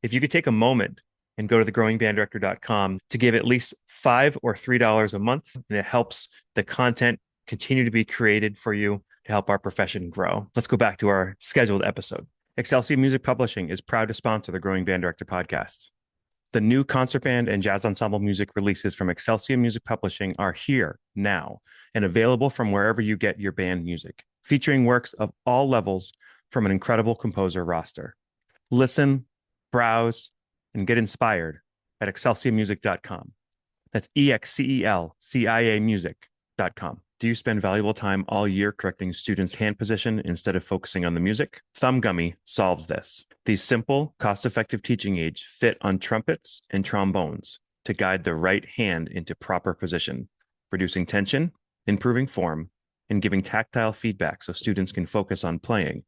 If you could take a moment and go to thegrowingbanddirector.com to give at least $5 or $3 a month, and it helps the content continue to be created for you to help our profession grow. Let's go back to our scheduled episode. Excelsior Music Publishing is proud to sponsor the Growing Band Director podcast. The new concert band and jazz ensemble music releases from Excelsior Music Publishing are here now and available from wherever you get your band music, featuring works of all levels from an incredible composer roster. Listen, browse, and get inspired at excelsiormusic.com. That's EXCELCIA music.com. Do you spend valuable time all year correcting students' hand position instead of focusing on the music? Thumb Gummy solves this. These simple, cost-effective teaching aids fit on trumpets and trombones to guide the right hand into proper position, reducing tension, improving form, and giving tactile feedback so students can focus on playing,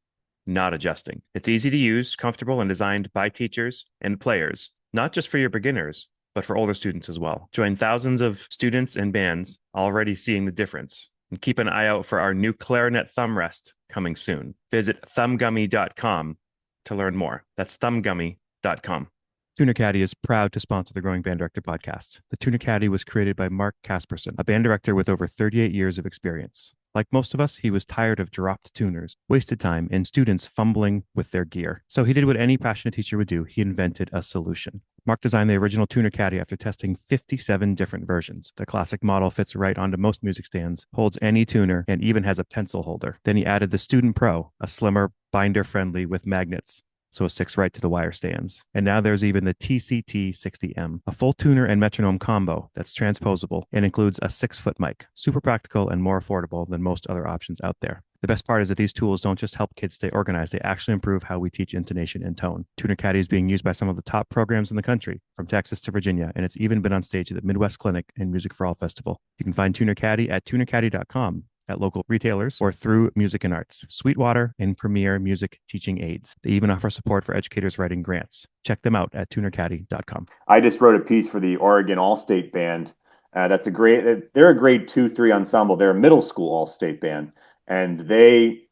not adjusting. It's easy to use, comfortable, and designed by teachers and players, not just for your beginners, but for older students as well. Join thousands of students and bands already seeing the difference. And keep an eye out for our new clarinet thumb rest coming soon. Visit thumbgummy.com to learn more. That's thumbgummy.com. Tuner Caddy is proud to sponsor the Growing Band Director podcast. The Tuner Caddy was created by Mark Casperson, a band director with over 38 years of experience. Like most of us, he was tired of dropped tuners, wasted time, and students fumbling with their gear. So he did what any passionate teacher would do. He invented a solution. Mark designed the original Tuner Caddy after testing 57 different versions. The classic model fits right onto most music stands, holds any tuner, and even has a pencil holder. Then he added the Student Pro, a slimmer, binder-friendly with magnets, so it sticks right to the wire stands. And now there's even the TCT60M, a full tuner and metronome combo that's transposable and includes a 6-foot mic. Super practical and more affordable than most other options out there. The best part is that these tools don't just help kids stay organized, they actually improve how we teach intonation and tone. Tuner Caddy is being used by some of the top programs in the country, from Texas to Virginia, and it's even been on stage at the Midwest Clinic and Music for All Festival. You can find Tuner Caddy at tunercaddy.com, at local retailers, or through Music and Arts, Sweetwater, and Premier Music Teaching Aids. They even offer support for educators writing grants. Check them out at tunercaddy.com. I just wrote a piece for the Oregon All-State Band. They're a grade 2, 3 ensemble. They're a middle school all-state band, and they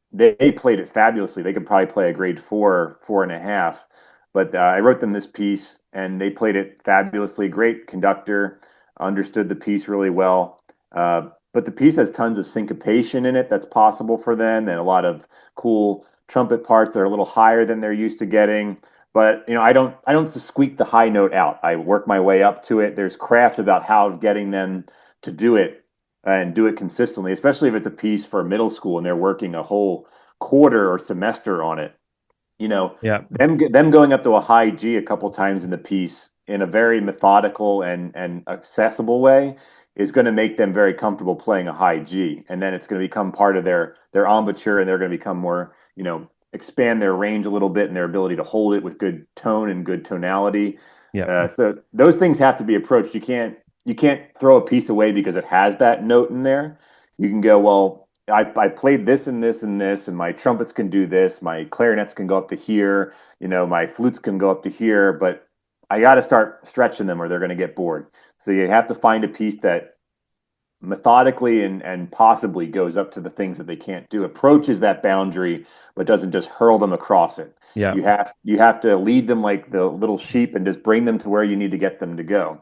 played it fabulously. They could probably play a grade 4, 4.5. But I wrote them this piece, and they played it fabulously. Great conductor, understood the piece really well. But the piece has tons of syncopation in it that's possible for them, and a lot of cool trumpet parts that are a little higher than they're used to getting. But I don't just squeak the high note out. I work my way up to it. There's craft about how getting them to do it and do it consistently, especially if it's a piece for middle school and they're working a whole quarter or semester on it. Yeah. Them going up to a high G a couple times in the piece in a very methodical and accessible way is going to make them very comfortable playing a high G, and then it's going to become part of their embouchure, and they're going to become more, expand their range a little bit and their ability to hold it with good tone and good tonality. Yeah. So those things have to be approached. You can't throw a piece away because it has that note in there. You can go, well, I played this and this and this, and my trumpets can do this, my clarinets can go up to here, my flutes can go up to here, but I got to start stretching them or they're going to get bored. So you have to find a piece that methodically and possibly goes up to the things that they can't do, approaches that boundary, but doesn't just hurl them across it. Yeah. You have to lead them like the little sheep and just bring them to where you need to get them to go.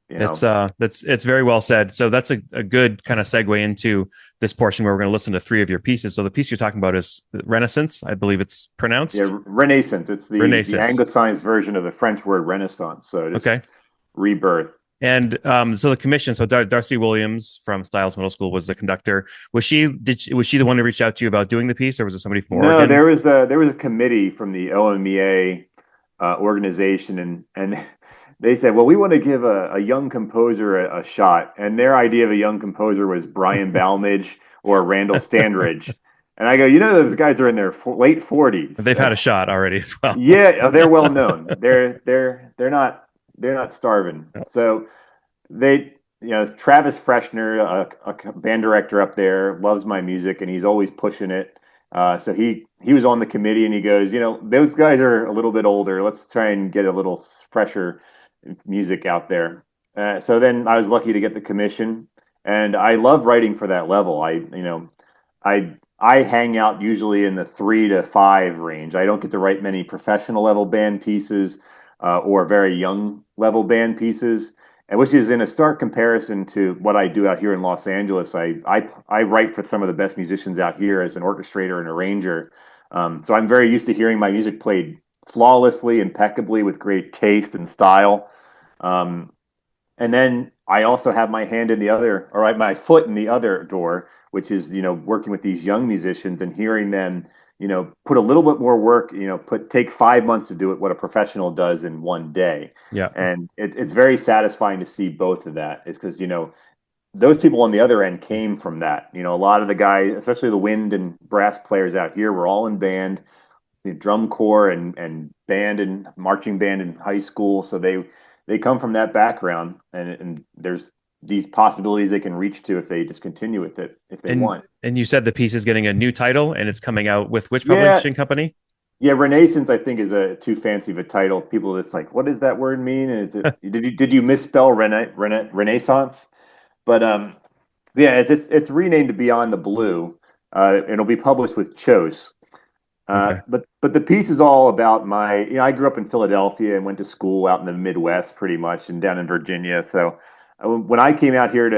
It's very well said. So that's a good kind of segue into this portion where we're going to listen to 3 of your pieces. So the piece you're talking about is Renaissance, I believe it's pronounced. Yeah, Renaissance. It's the anglicized version of the French word Renaissance. So it's okay. Rebirth. And so the commission, so Darcy Williams from Styles Middle School was the conductor. Was she the one who reached out to you about doing the piece, or was it somebody from Oregon? No, there was a committee from the OMEA organization, and they said, well, we want to give a young composer a shot, and their idea of a young composer was Brian Balmage or Randall Standridge. And I go, those guys are in their late 40s. They've had a shot already as well. Yeah, they're well known. They're not starving. So Travis Freshner, a band director up there, loves my music and he's always pushing it. So he was on the committee and he goes, those guys are a little bit older. Let's try and get a little fresher music out there. So then I was lucky to get the commission, and I love writing for that level. I hang out usually in the 3 to 5 range. I don't get to write many professional level band pieces. or very young level band pieces, and which is in a stark comparison to what I do out here in Los Angeles. I write for some of the best musicians out here as an orchestrator and arranger. So I'm very used to hearing my music played flawlessly, impeccably, with great taste and style. Um, and then I also have my hand in the other, or my foot in the other door, which is, working with these young musicians and hearing them, put a little bit more work, take 5 months to do it, what a professional does in one day. Yeah. And it's very satisfying to see both of that. Is because, those people on the other end came from that. A lot of the guys, especially the wind and brass players out here, were all in band, drum corps and band and marching band in high school. So they come from that background, and there's these possibilities they can reach to if they just continue with it if they And want. and you said the piece is getting a new title and it's coming out with which Yeah, publishing company? yeah. Renaissance, I think, is a too fancy of a title. People just like, what does that word mean? And is it did you misspell Renaissance? But yeah, it's renamed to Beyond the Blue. It'll be published with Chose. Okay. But the piece is all about I grew up in Philadelphia and went to school out in the Midwest pretty much and down in Virginia. So when I came out here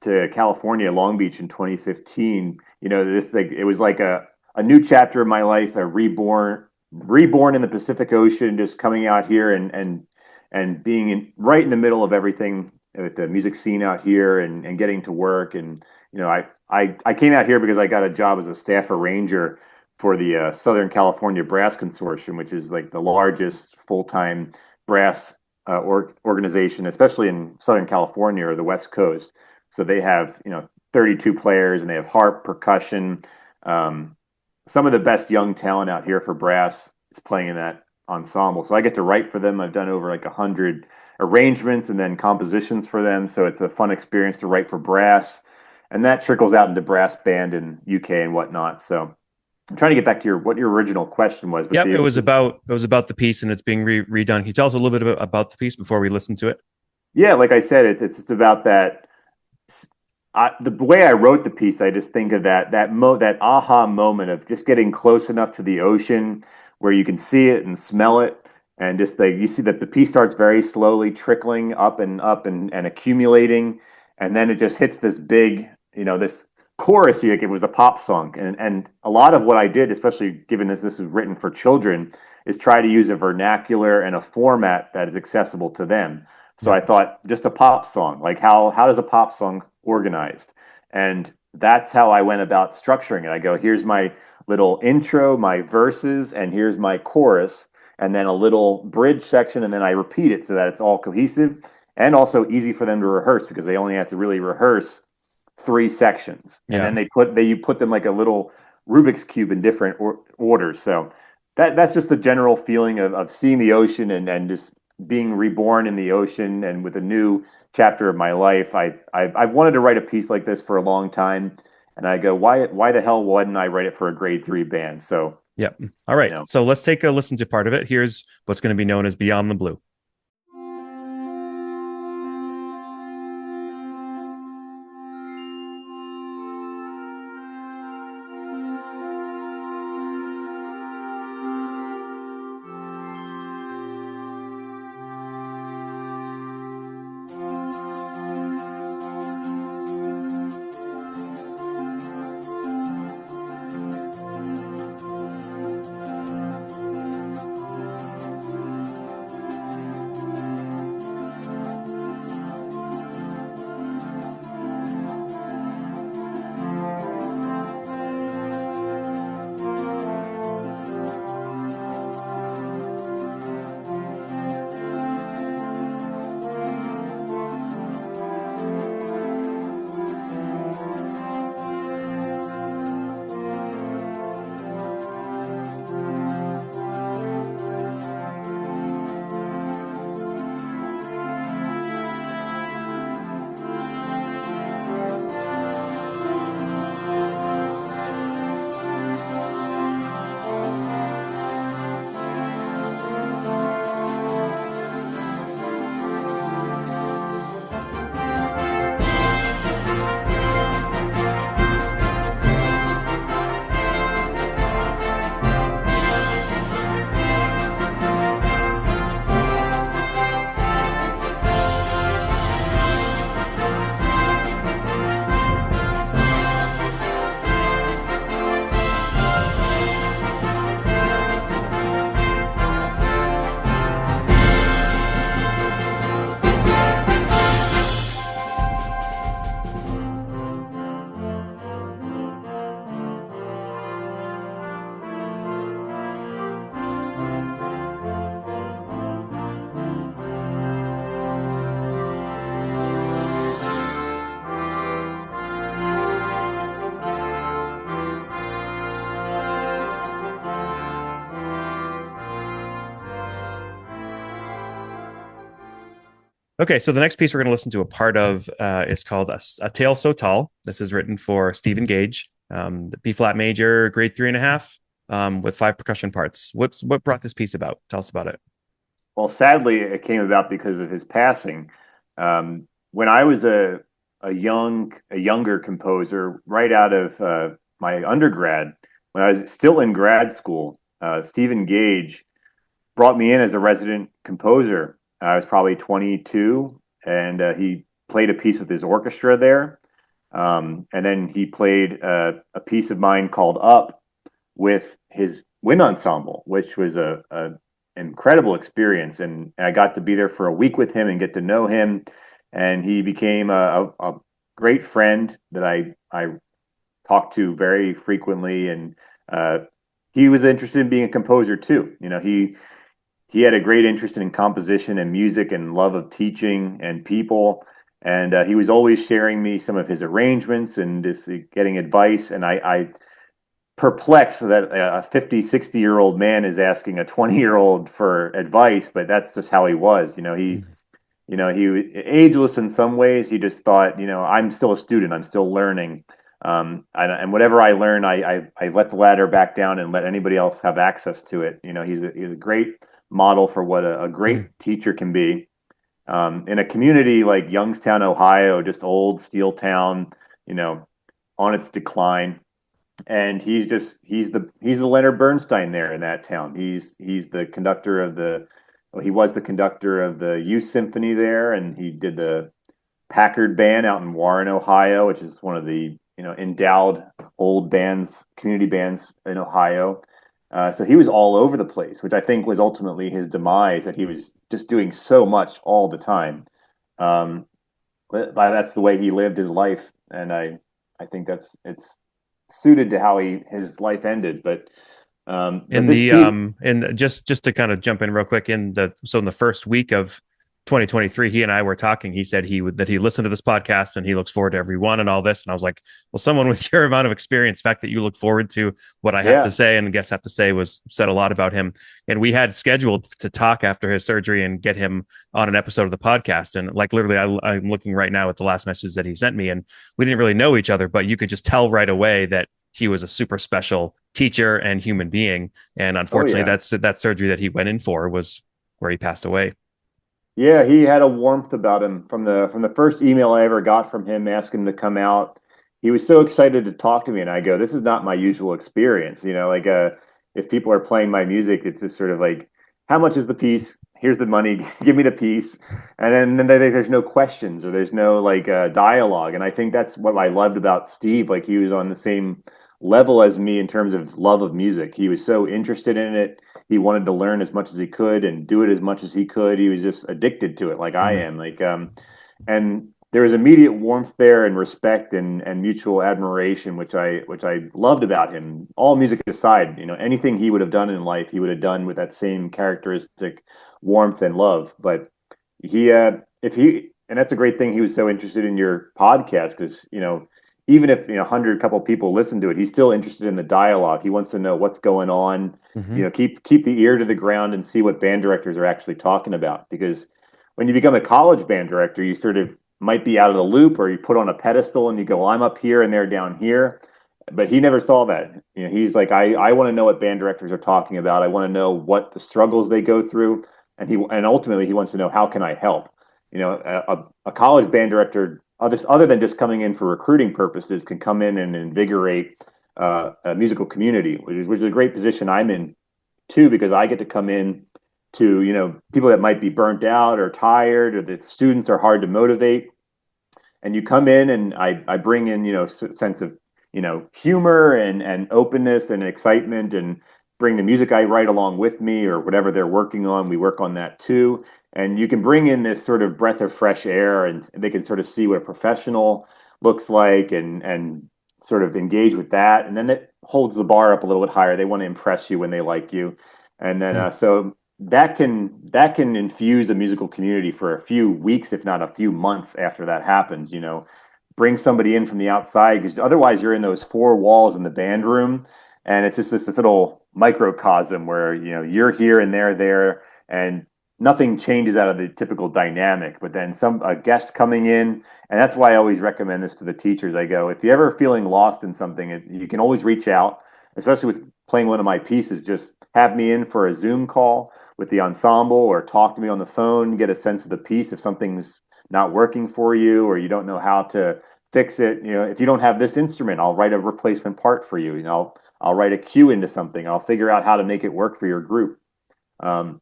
to California, Long Beach in 2015, this thing, it was like a new chapter of my life, a reborn in the Pacific Ocean, just coming out here and being right in the middle of everything with the music scene out here and getting to work. And I came out here because I got a job as a staff arranger for the Southern California Brass Consortium, which is like the largest full-time brass organization, especially in Southern California or the West Coast. So they have 32 players, and they have harp, percussion. Um, some of the best young talent out here for brass is playing in that ensemble. So I get to write for them. I've done over like 100 arrangements and then compositions for them. So it's a fun experience to write for brass, and that trickles out into brass band in UK and whatnot. So I'm trying to get back to what your original question was, but Yep, it was about the piece and it's being redone. Can you tell us a little bit about the piece before we listen to it? yeah, like I said, it's just about that. The way I wrote the piece, I just think of that aha moment of just getting close enough to the ocean where you can see it and smell it, and just like you see that the piece starts very slowly trickling up and accumulating, and then it just hits this big, this chorus. Like it was a pop song, and a lot of what I did, especially given this is written for children, is try to use a vernacular and a format that is accessible to them. So Yeah. I thought just a pop song, like how does a pop song organized? And that's how I went about structuring it. I go, here's my little intro, my verses, and here's my chorus, and then a little bridge section, and then I repeat it so that it's all cohesive and also easy for them to rehearse because they only have to really rehearse three sections, and Yeah. then you put them like a little Rubik's cube in different orders. So that's just the general feeling of seeing the ocean and just being reborn in the ocean and with a new chapter of my life. I've wanted to write a piece like this for a long time, and I go, why the hell wouldn't I write it for a grade three band? So Yep. All right. you know, So let's take a listen to part of it. Here's what's going to be known as Beyond the Blue. Okay, so the next piece we're going to listen to a part of is called a Tale So Tall. This is written for Stephen Gage, the B flat major, grade 3.5, with 5 percussion parts. What brought this piece about? Tell us about it. Well, sadly, it came about because of his passing. When I was a younger composer, right out of my undergrad, when I was still in grad school, Stephen Gage brought me in as a resident composer. I was probably 22, and he played a piece with his orchestra there. And then he played a piece of mine called Up with his wind ensemble, which was a incredible experience. And I got to be there for a week with him and get to know him. And he became a great friend that I talked to very frequently. And uh, he was interested in being a composer too. He had a great interest in composition and music and love of teaching and people. And he was always sharing me some of his arrangements and just getting advice. And I perplexed that a 50, 60-year-old man is asking a 20-year-old for advice, but that's just how he was. He was ageless in some ways. He just thought, I'm still a student. I'm still learning. And whatever I learn, I let the ladder back down and let anybody else have access to it. He's a great model for what a great Mm. teacher can be. In a community like Youngstown, Ohio, just old steel town, you know, on its decline. And he's the Leonard Bernstein there in that town. He's the conductor of he was the conductor of the youth symphony there, and he did the Packard Band out in Warren, Ohio, which is one of the endowed old bands, community bands in Ohio. So he was all over the place, which I think was ultimately his demise. That he was just doing so much all the time. Um, but that's the way he lived his life, and I think it's suited to how his life ended. But In this the piece, and just to kind of jump in real quick, in the first week of 2023, he and I were talking. He said that he listened to this podcast and he looks forward to every one and all this. And I was like, well, someone with your amount of experience, the fact that you look forward to what I have to yeah, say and guests have to say was said a lot about him. And we had scheduled to talk after his surgery and get him on an episode of the podcast. And like literally, I'm looking right now at the last message that he sent me, and we didn't really know each other, but you could just tell right away that he was a super special teacher and human being. And oh unfortunately, yeah, that surgery that he went in for was where he passed away. yeah. He had a warmth about him from the first email I ever got from him asking him to come out. He was so excited to talk to me, and I go, "This is not my usual experience." Like if people are playing my music, it's just sort of like, "How much is the piece? Here's the money. Give me the piece," and then there's no questions or there's no like dialogue. And I think that's what I loved about Steve. Like he was on the same level as me in terms of love of music. He was so interested in it. He wanted to learn as much as he could and do it as much as he could. He was just addicted to it, like I Mm-hmm. am. And there was immediate warmth there and respect and mutual admiration, which I loved about him. All music aside, anything he would have done in life, he would have done with that same characteristic warmth and love. But if he, and that's a great thing. He was so interested in your podcast because even if 100 couple people listen to it, he's still interested in the dialogue. He wants to know what's going on. Mm-hmm. Keep the ear to the ground and see what band directors are actually talking about. Because when you become a college band director, you sort of might be out of the loop, or you put on a pedestal and you go, well, "I'm up here and they're down here." But he never saw that. He's like, I want to know what band directors are talking about. I want to know what the struggles they go through, and ultimately he wants to know how can I help. A college band director, other than just coming in for recruiting purposes, can come in and invigorate a musical community, which is a great position I'm in too, because I get to come in to people that might be burnt out or tired, or that students are hard to motivate, and you come in and I bring in sense of humor and openness and excitement, and bring the music I write along with me, or whatever they're working on. We work on that too, and you can bring in this sort of breath of fresh air, and they can sort of see what a professional looks like, and sort of engage with that, and then it holds the bar up a little bit higher. They want to impress you when they like you, and then so that can infuse a musical community for a few weeks, if not a few months after that happens. Bring somebody in from the outside, because otherwise you're in those four walls in the band room, and it's just this little microcosm where you're here and they're there, and nothing changes out of the typical dynamic, but then some a guest coming in, and that's why I always recommend this to the teachers. I go, if you're ever feeling lost in something, you can always reach out, especially with playing one of my pieces. Just have me in for a Zoom call with the ensemble, or talk to me on the phone, get a sense of the piece. If something's not working for you, or you don't know how to fix it, if you don't have this instrument, I'll write a replacement part for you. I'll write a cue into something. I'll figure out how to make it work for your group. Um,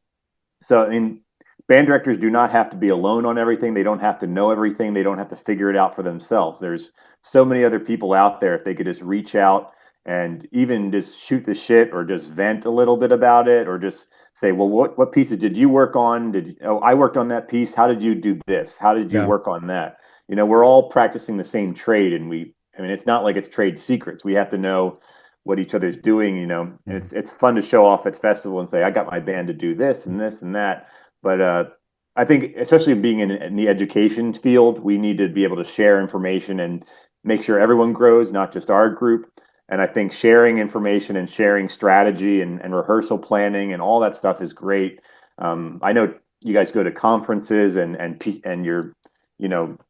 so, I mean, band directors do not have to be alone on everything. They don't have to know everything. They don't have to figure it out for themselves. There's so many other people out there. If they could just reach out and even just shoot the shit, or just vent a little bit about it, or just say, well, what pieces did you work on? Oh, I worked on that piece. How did you do this? How did you Yeah. work on that? We're all practicing the same trade, and I mean, it's not like it's trade secrets. We have to know what each other's doing, and Mhm. it's fun to show off at festival and say, I got my band to do this and this and that. But I think, especially being in the education field, we need to be able to share information and make sure everyone grows, not just our group. And I think sharing information and sharing strategy and rehearsal planning and all that stuff is great. I know you guys go to conferences and your,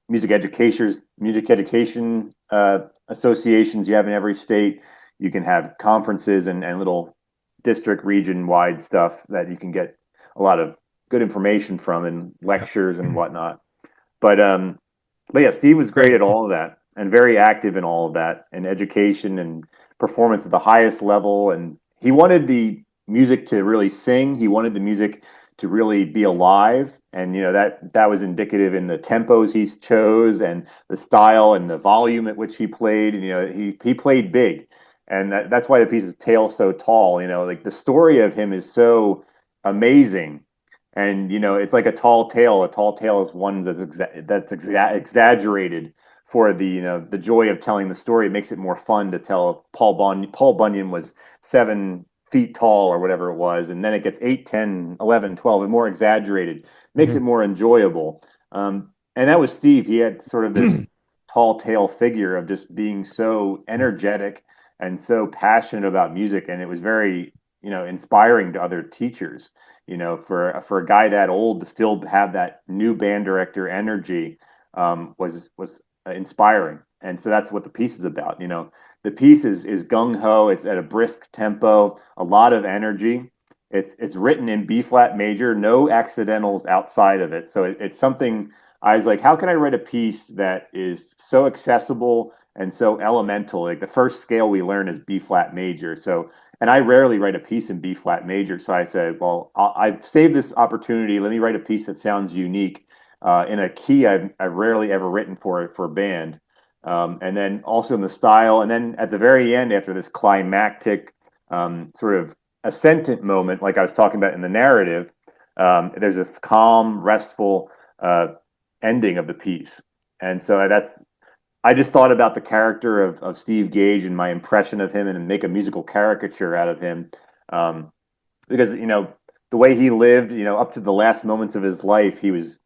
music education associations you have in every state. You can have conferences and little district region wide stuff that you can get a lot of good information from, and Yep. lectures and whatnot. But but yeah, Steve was great Great. at all of that, and very active in all of that, and education and performance at the highest level. And he wanted the music to really sing. He wanted the music to really be alive, and that was indicative in the tempos he chose, and the style and the volume at which he played. And he played big, and that's why the piece is Tale So Tall. Like, the story of him is so amazing, and it's like a tall tale. A tall tale is one exaggerated for the joy of telling the story. It makes it more fun to tell. Paul Bunyan was 7 feet tall, or whatever it was, and then it gets 8, 10, 11, 12, and more exaggerated. Makes Mhm. it more enjoyable. And that was Steve. He had sort of this tall tale figure of just being so energetic and so passionate about music, and it was very inspiring to other teachers. For a guy that old to still have that new band director energy, was inspiring. And so that's what the piece is about. The piece is gung ho. It's at a brisk tempo, a lot of energy. It's written in B flat major, no accidentals outside of it. So it's something I was like, how can I write a piece that is so accessible and so elemental? Like, the first scale we learn is B flat major. So, and I rarely write a piece in B flat major. So I said, well, I've saved this opportunity. Let me write a piece that sounds unique, in a key I've rarely ever written for a band. And then also in the style. And then at the very end, after this climactic, sort of ascendant moment, like I was talking about in the narrative, there's this calm, restful ending of the piece. And so I just thought about the character of Steve Gage and my impression of him, and make a musical caricature out of him. Um, because the way he lived, up to the last moments of his life, he was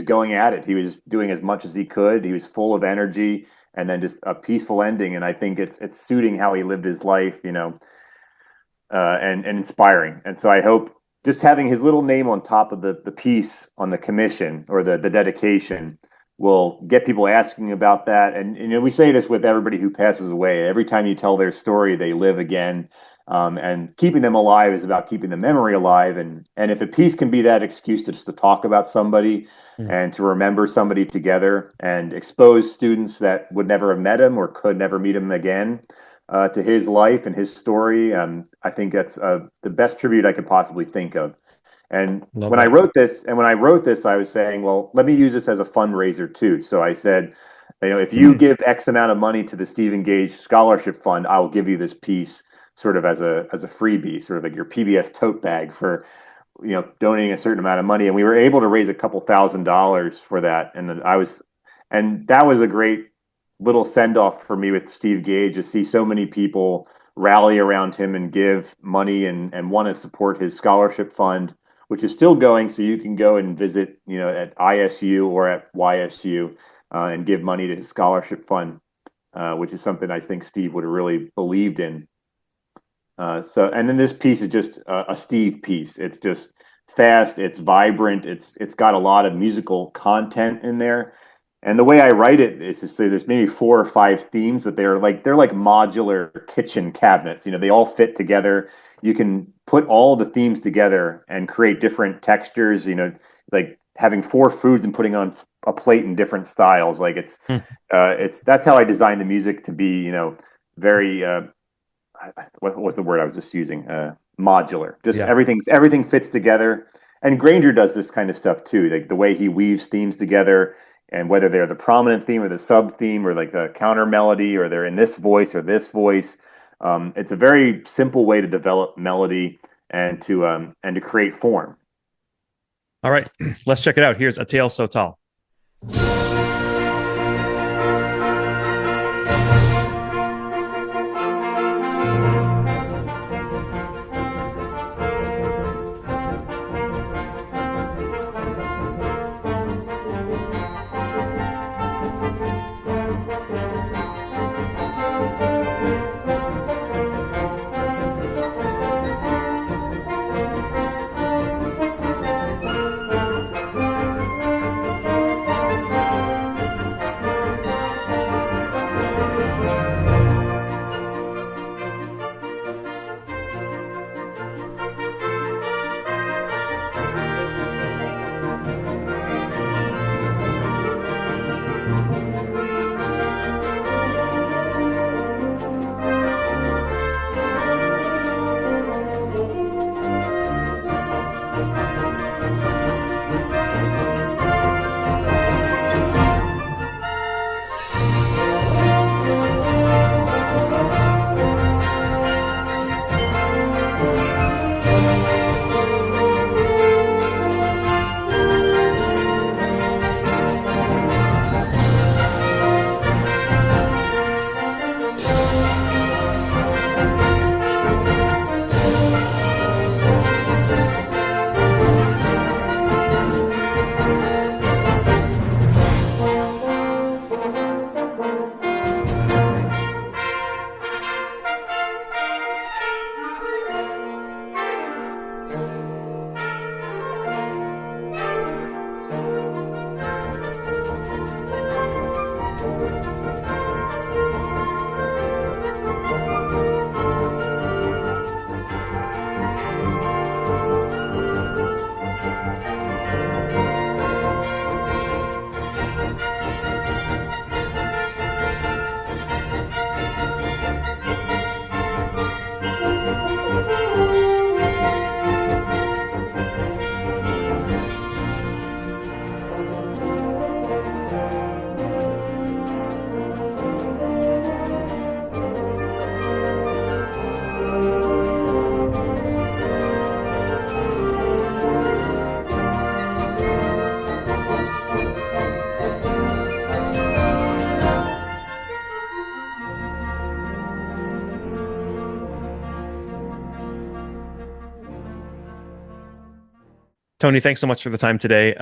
going at it. He was doing as much as he could. He was full of energy, and then just a peaceful ending. And I think it's suiting how he lived his life, and inspiring. And so I hope just having his little name on top of the piece on the commission, or the dedication, will get people asking about that. And we say this with everybody who passes away. Every time you tell their story, they live again. And keeping them alive is about keeping the memory alive. And if a piece can be that excuse to just to talk about somebody Mhm. and to remember somebody together, and expose students that would never have met him or could never meet him again, to his life and his story. I think that's the best tribute I could possibly think of. And Love when I that. wrote this, I was saying, well, let me use this as a fundraiser too. So I said, if you give X amount of money to the Stephen Gage Scholarship Fund, I'll give you this piece sort of as a freebie, sort of like your PBS tote bag for donating a certain amount of money. And we were able to raise a couple $1,000s for that. And that was a great little send off for me with Steve Gage, to see so many people rally around him and give money, and want to support his scholarship fund, which is still going. So you can go and visit, at ISU or at YSU, and give money to his scholarship fund, which is something I think Steve would have really believed in. And then this piece is just a Steve piece. It's just fast, it's vibrant, it's got a lot of musical content in there. And the way I write it is to say there's maybe 4 or 5 themes, but they're like modular kitchen cabinets. You know, they all fit together. You can put all the themes together and create different textures. You know, like having 4 foods and putting on a plate in different styles. Like Hmm. it's that's how I designed the music to be. You know, very what was the word I was just using? Modular. Just Yeah. everything fits together. And Granger does this kind of stuff too, like the way he weaves themes together, and whether they're the prominent theme or the sub theme or like the counter melody, or they're in this voice or this voice. It's a very simple way to develop melody and to create form. All right, let's check it out. Here's A Tale So Tall. Tony, thanks so much for the time today.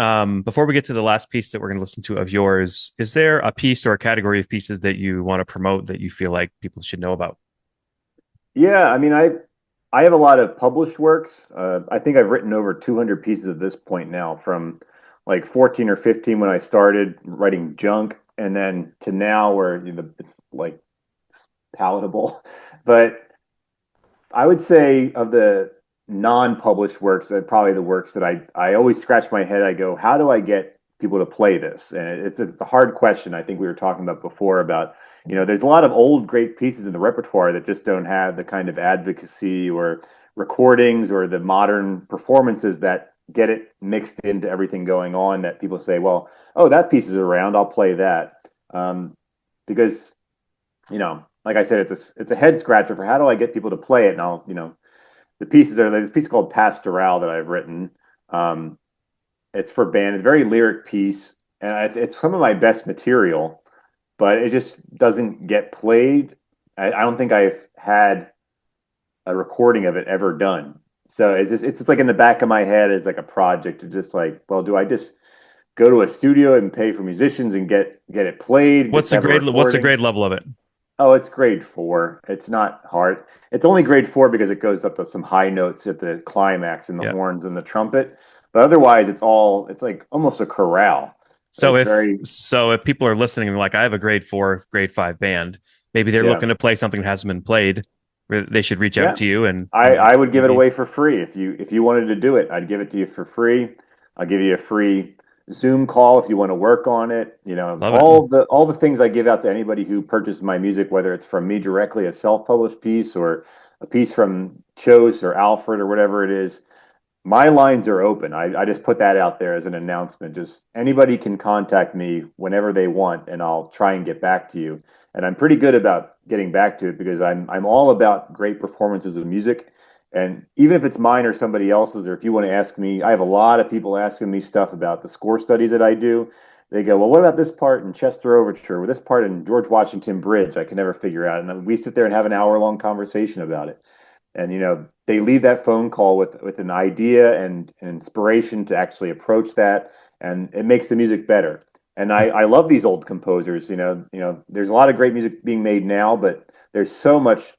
Before we get to the last piece that we're going to listen to of yours, is there a piece or a category of pieces that you want to promote that you feel like people should know about? Yeah, I mean, I have a lot of published works. I think I've written over 200 pieces at this point now, from like 14 or 15 when I started writing junk, and then to now where it's like it's palatable. But I would say of the non-published works, probably the works that I always scratch my head. I go, how do I get people to play this? And it's a hard question. I think we were talking about before about, there's a lot of old great pieces in the repertoire that just don't have the kind of advocacy or recordings or the modern performances that get it mixed into everything going on, that people say, well, oh, that piece is around, I'll play that. Because like I said, it's a head scratcher for how do I get people to play it. And the pieces are, there's a piece called Pastoral that I've written. Um, it's for band. It's a very lyric piece, and it's some of my best material, but it just doesn't get played. I don't think I've had a recording of it ever done. So it's just like in the back of my head as like a project to just like, well, do I just go to a studio and pay for musicians and get it played? Just have a What's the recording? grade level of it? Oh, it's grade four. It's not hard. It's only grade four because it goes up to some high notes at the climax and the Yeah. horns and the trumpet. But otherwise, it's like almost a chorale. So It's if very, so if people are listening and they're like, I have a grade four, grade five band, maybe they're yeah. looking to play something that hasn't been played, they should reach out Yeah. to you I, and I would give it maybe away for free if you wanted to do it. I'd give it to you for free. I'll give you a free Zoom call if you want to work on it. You know, love it. all the things I give out to anybody who purchases my music, whether it's from me directly, a self-published piece, or a piece from Chose or Alfred or whatever it is. My lines are open. I just put that out there as an announcement. Just anybody can contact me whenever they want, and I'll try and get back to you. And I'm pretty good about getting back to it because I'm all about great performances of music. And even if it's mine or somebody else's, or if you want to ask me, I have a lot of people asking me stuff about the score studies that I do. They go, well, what about this part in Chester Overture, or this part in George Washington Bridge? I can never figure out. And we sit there and have an hour-long conversation about it. And they leave that phone call with an idea and an inspiration to actually approach that, and it makes the music better. And I love these old composers. There's a lot of great music being made now, but there's so much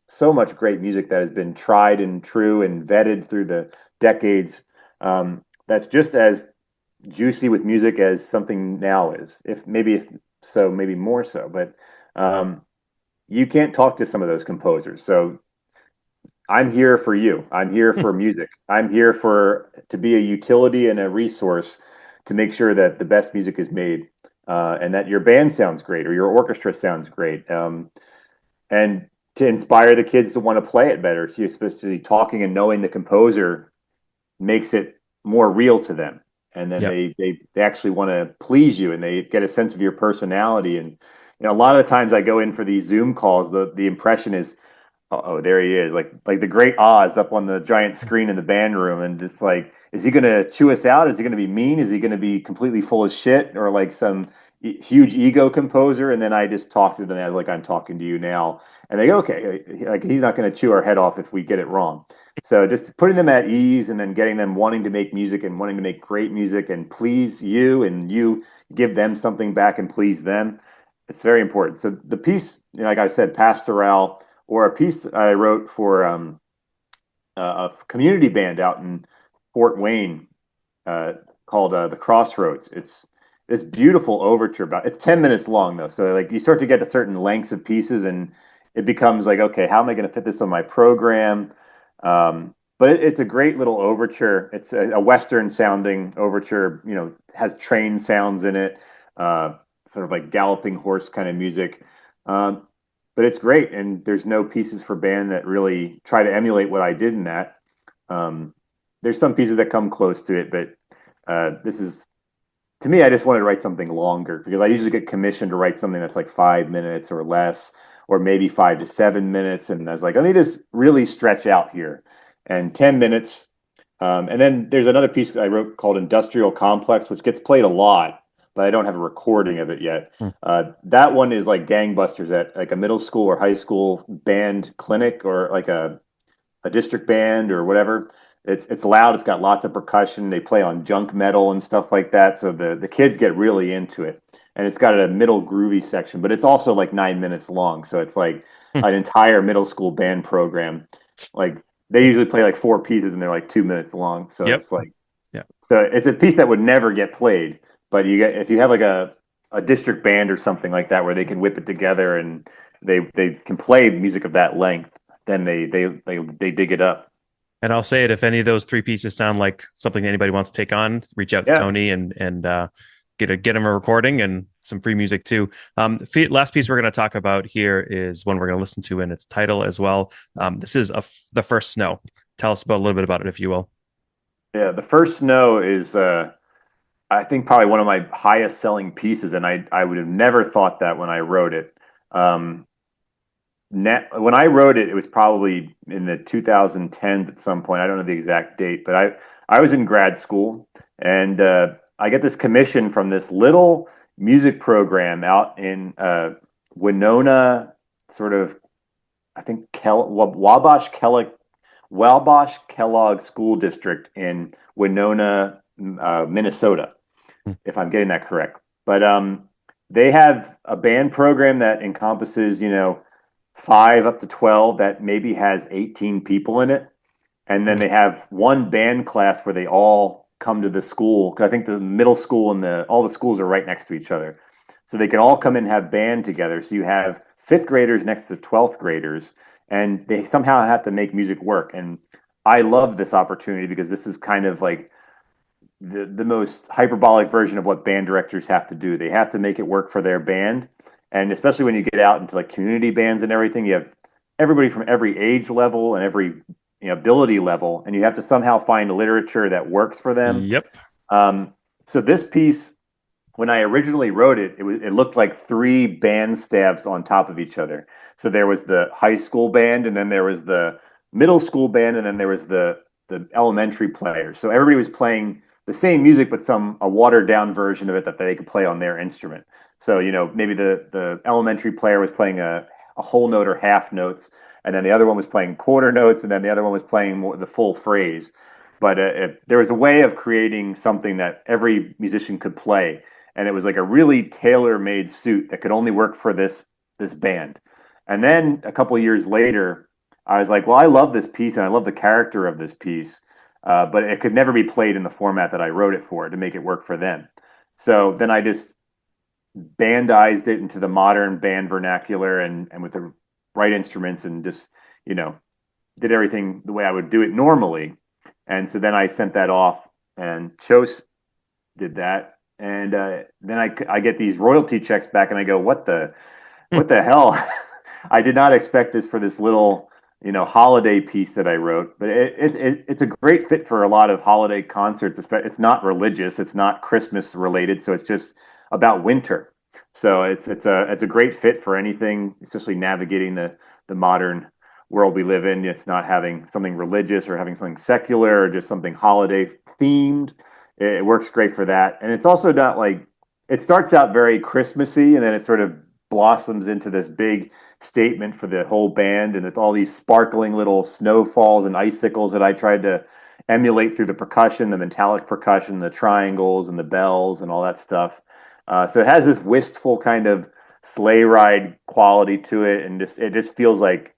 great music that has been tried and true and vetted through the decades. That's just as juicy with music as something now is, if so, maybe more so. But you can't talk to some of those composers, so I'm here for you. I'm here for music. I'm here for to be a utility and a resource to make sure that the best music is made, and that your band sounds great or your orchestra sounds great, and to inspire the kids to want to play it better. Especially talking and knowing the composer makes it more real to them, and then Yep. they actually want to please you, and they get a sense of your personality. And a lot of the times I go in for these Zoom calls, the impression is, oh, there he is, like the Great Oz up on the giant screen in the band room, and just like, is he gonna chew us out? Is he gonna be mean? Is he gonna be completely full of shit, or like some huge ego composer? And then I just talk to them as like I'm talking to you now, and they go, okay, like he's not gonna chew our head off if we get it wrong. So just putting them at ease, and then getting them wanting to make music and wanting to make great music and please you, and you give them something back and please them. It's very important. So the piece, like I said, Pastoral, or a piece I wrote for a community band out in Fort Wayne, uh, called The Crossroads. It's this beautiful overture. About It's 10 minutes long though, so like you start to get to certain lengths of pieces, and it becomes like, okay, how am I going to fit this on my program? But it's a great little overture. It's a Western sounding overture. Has train sounds in it, sort of like galloping horse kind of music. Um, but it's great, and there's no pieces for band that really try to emulate what I did in that. Um, there's some pieces that come close to it, but this is, to me, I just wanted to write something longer because I usually get commissioned to write something that's like 5 minutes or less, or maybe 5 to 7 minutes. And I was like, let me just really stretch out here. And 10 minutes. And then there's another piece I wrote called Industrial Complex, which gets played a lot, but I don't have a recording of it yet. Hmm. That one is like gangbusters at like a middle school or high school band clinic, or like a district band or whatever. It's loud. It's got lots of percussion. They play on junk metal and stuff like that. So the kids get really into it. And it's got a middle groovy section, but it's also like 9 minutes long. So it's like Hmm. an entire middle school band program. Like they usually play like four pieces and they're like 2 minutes long. So Yep. it's like, Yeah. so it's a piece that would never get played. But if you have like a district band or something like that where they can whip it together, and they can play music of that length, then they dig it up. And I'll say it, if any of those three pieces sound like something anybody wants to take on, reach out to Yeah. Tony and get him a recording and some free music too. Last piece we're going to talk about here is one we're going to listen to in its title as well. This is The First Snow. Tell us about a little bit about it, if you will. Yeah, The First Snow is, I think, probably one of my highest selling pieces, and I would have never thought that when I wrote it. Um, when I wrote it, it was probably in the 2010s at some point. I don't know the exact date, but I was in grad school, and I get this commission from this little music program out in Winona, sort of, I think Wabash Kellogg School District in Winona, Minnesota, Hmm. if I'm getting that correct. But they have a band program that encompasses, 5 up to 12 that maybe has 18 people in it. And then Mm. they have one band class where they all come to the school. Cause I think the middle school and all the schools are right next to each other. So they can all come in and have band together. So you have fifth graders next to 12th graders, and they somehow have to make music work. And I love this opportunity because this is kind of like the most hyperbolic version of what band directors have to do. They have to make it work for their band. And especially when you get out into like community bands and everything, you have everybody from every age level and every ability level, and you have to somehow find literature that works for them. Yep. So this piece, when I originally wrote it, it looked like three band staffs on top of each other. So there was the high school band, and then there was the middle school band, and then there was the elementary players. So everybody was playing the same music, but a watered down version of it that they could play on their instrument. So maybe the elementary player was playing a whole note or half notes, and then the other one was playing quarter notes, and then the other one was playing the full phrase. But there was a way of creating something that every musician could play, and it was like a really tailor-made suit that could only work for this band. And then a couple of years later, I was like, well, I love this piece and I love the character of this piece, but it could never be played in the format that I wrote it for to make it work for them. So then I just bandized it into the modern band vernacular and with the right instruments, and just you know did everything the way I would do it normally. And so then I sent that off, and Chose did that, and then I get these royalty checks back, and I go, what the hell? I did not expect this for this little holiday piece that I wrote, but it's a great fit for a lot of holiday concerts. It's not religious, it's not Christmas related, so it's just about winter. So it's a great fit for anything, especially navigating the modern world we live in. It's not having something religious or having something secular or just something holiday themed. It works great for that, and it's also not like it starts out very Christmassy, and then it sort of blossoms into this big statement for the whole band, and it's all these sparkling little snowfalls and icicles that I tried to emulate through the percussion, the metallic percussion, the triangles and the bells and all that stuff. So it has this wistful kind of sleigh ride quality to it, and it just feels like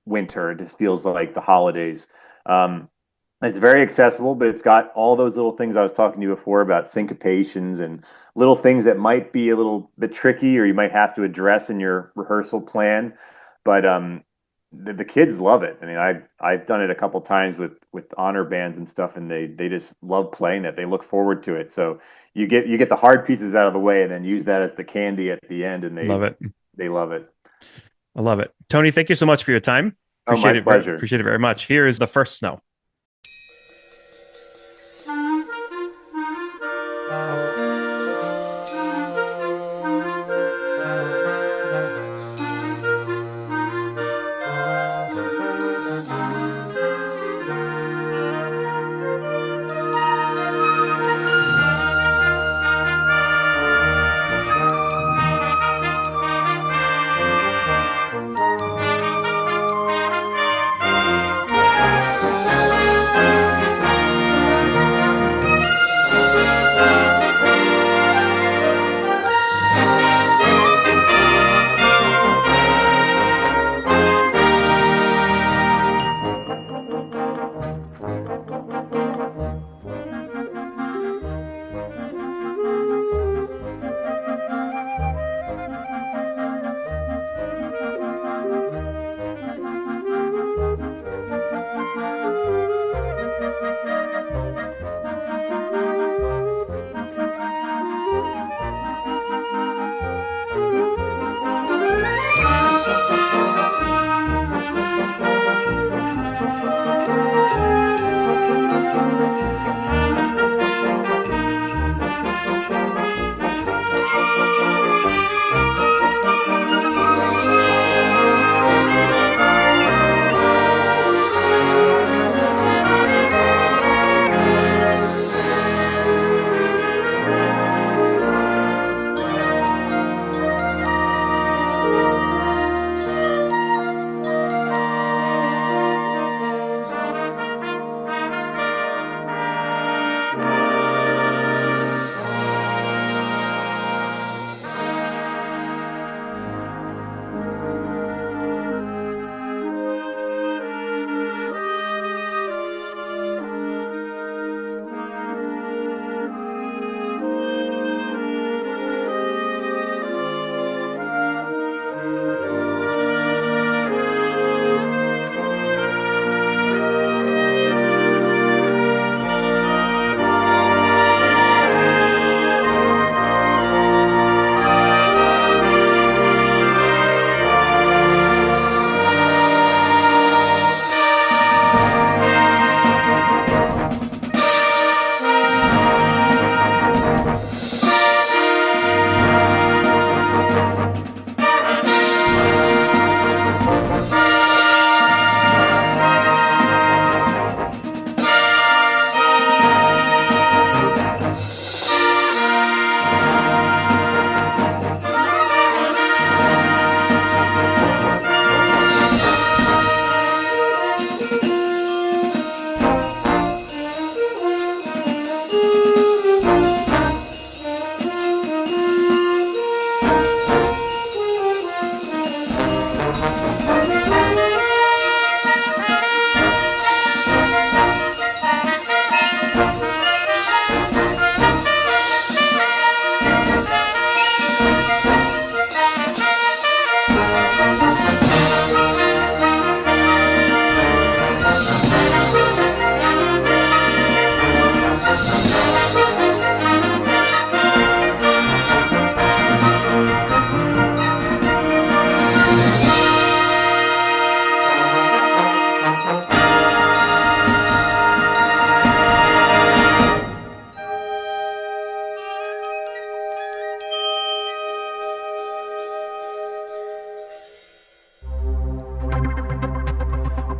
winter. It just feels like the holidays. Um, it's very accessible, but it's got all those little things I was talking to you before about syncopations and little things that might be a little bit tricky or you might have to address in your rehearsal plan. But the kids love it. I mean, I've done it a couple times with honor bands and stuff, and they just love playing that. They look forward to it. So you get the hard pieces out of the way, and then use that as the candy at the end, and Love it. they love it. I love it. Tony, thank you so much for your time. Oh, my pleasure. Appreciate it very much. Here is the first snow.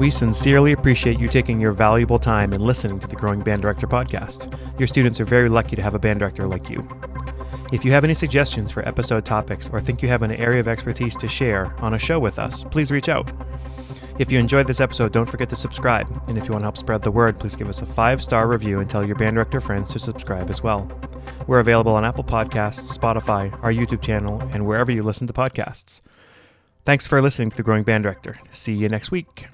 We sincerely appreciate you taking your valuable time and listening to the Growing Band Director podcast. Your students are very lucky to have a band director like you. If you have any suggestions for episode topics or think you have an area of expertise to share on a show with us, please reach out. If you enjoyed this episode, don't forget to subscribe. And if you want to help spread the word, please give us a 5-star review and tell your band director friends to subscribe as well. We're available on Apple Podcasts, Spotify, our YouTube channel, and wherever you listen to podcasts. Thanks for listening to The Growing Band Director. See you next week.